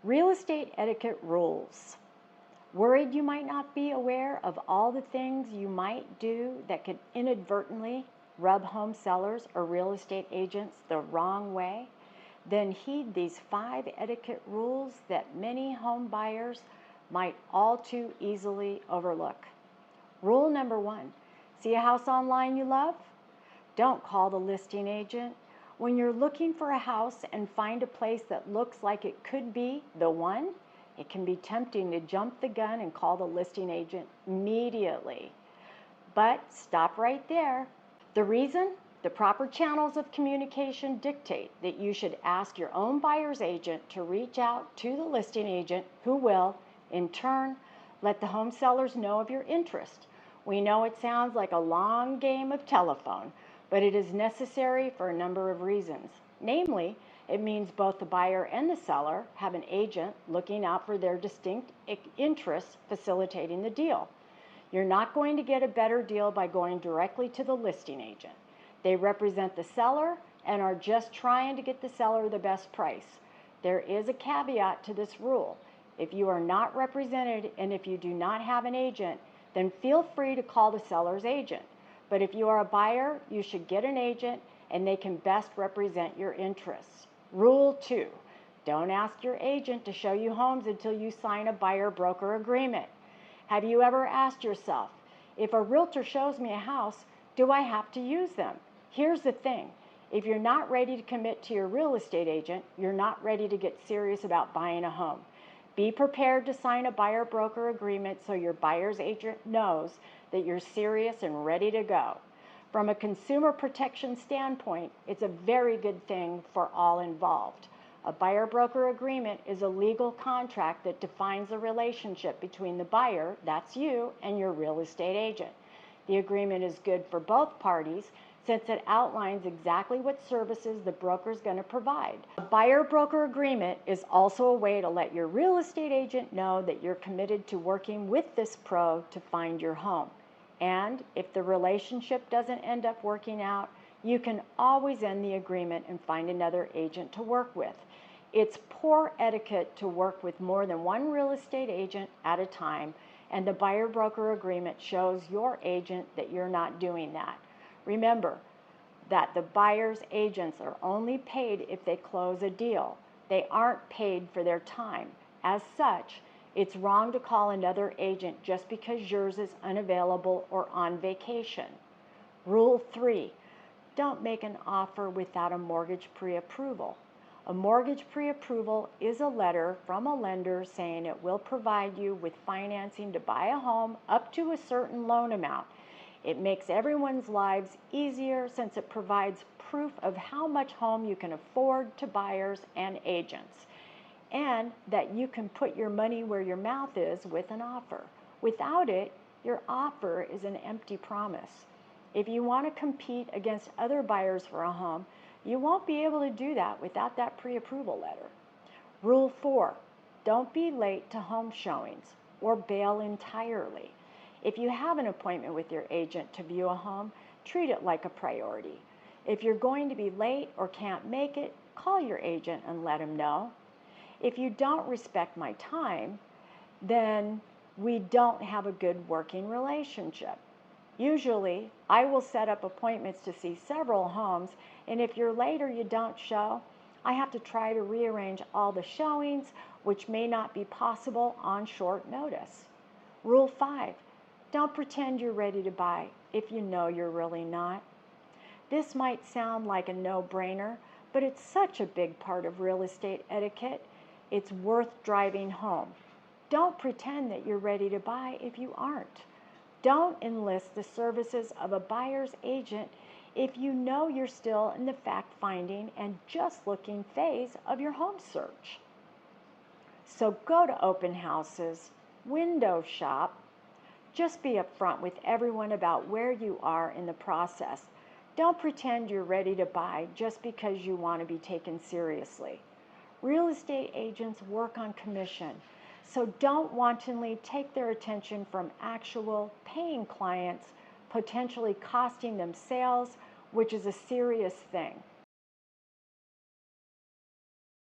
Real estate etiquette rules. Worried you might not be aware of all the things you might do that could inadvertently rub home sellers or real estate agents the wrong way? Then heed these 5 etiquette rules that many home buyers might all too easily overlook. Rule number 1, see a house online you love? Don't call the listing agent. When you're looking for a house and find a place that looks like it could be the one, it can be tempting to jump the gun and call the listing agent immediately. But stop right there. The reason? The proper channels of communication dictate that you should ask your own buyer's agent to reach out to the listing agent, who will, in turn, let the home sellers know of your interest. We know it sounds like a long game of telephone, but it is necessary for a number of reasons. Namely, it means both the buyer and the seller have an agent looking out for their distinct interests, facilitating the deal. You're not going to get a better deal by going directly to the listing agent. They represent the seller and are just trying to get the seller the best price. There is a caveat to this rule. If you are not represented and if you do not have an agent, then feel free to call the seller's agent. But if you are a buyer, you should get an agent and they can best represent your interests. Rule 2, don't ask your agent to show you homes until you sign a buyer-broker agreement. Have you ever asked yourself, if a realtor shows me a house, do I have to use them? Here's the thing, if you're not ready to commit to your real estate agent, you're not ready to get serious about buying a home. Be prepared to sign a buyer-broker agreement so your buyer's agent knows that you're serious and ready to go. From a consumer protection standpoint, it's a very good thing for all involved. A buyer-broker agreement is a legal contract that defines the relationship between the buyer, that's you, and your real estate agent. The agreement is good for both parties since it outlines exactly what services the broker is going to provide. A buyer-broker agreement is also a way to let your real estate agent know that you're committed to working with this pro to find your home. And if the relationship doesn't end up working out, you can always end the agreement and find another agent to work with. It's poor etiquette to work with more than one real estate agent at a time, and the buyer-broker agreement shows your agent that you're not doing that. Remember that the buyer's agents are only paid if they close a deal. They aren't paid for their time. As such, it's wrong to call another agent just because yours is unavailable or on vacation. Rule 3, don't make an offer without a mortgage pre-approval. A mortgage pre-approval is a letter from a lender saying it will provide you with financing to buy a home up to a certain loan amount. It makes everyone's lives easier since it provides proof of how much home you can afford to buyers and agents, and that you can put your money where your mouth is with an offer. Without it, your offer is an empty promise. If you want to compete against other buyers for a home, you won't be able to do that without that pre-approval letter. Rule 4, don't be late to home showings or bail entirely. If you have an appointment with your agent to view a home, treat it like a priority. If you're going to be late or can't make it, call your agent and let him know. If you don't respect my time, then we don't have a good working relationship. Usually, I will set up appointments to see several homes, and if you're late or you don't show, I have to try to rearrange all the showings, which may not be possible on short notice. Rule 5, don't pretend you're ready to buy if you know you're really not. This might sound like a no-brainer, but it's such a big part of real estate etiquette. It's worth driving home. Don't pretend that you're ready to buy if you aren't. Don't enlist the services of a buyer's agent if you know you're still in the fact-finding and just looking phase of your home search. So go to open houses, window shop. Just be upfront with everyone about where you are in the process. Don't pretend you're ready to buy just because you want to be taken seriously. Real estate agents work on commission, so don't wantonly take their attention from actual paying clients, potentially costing them sales, which is a serious thing.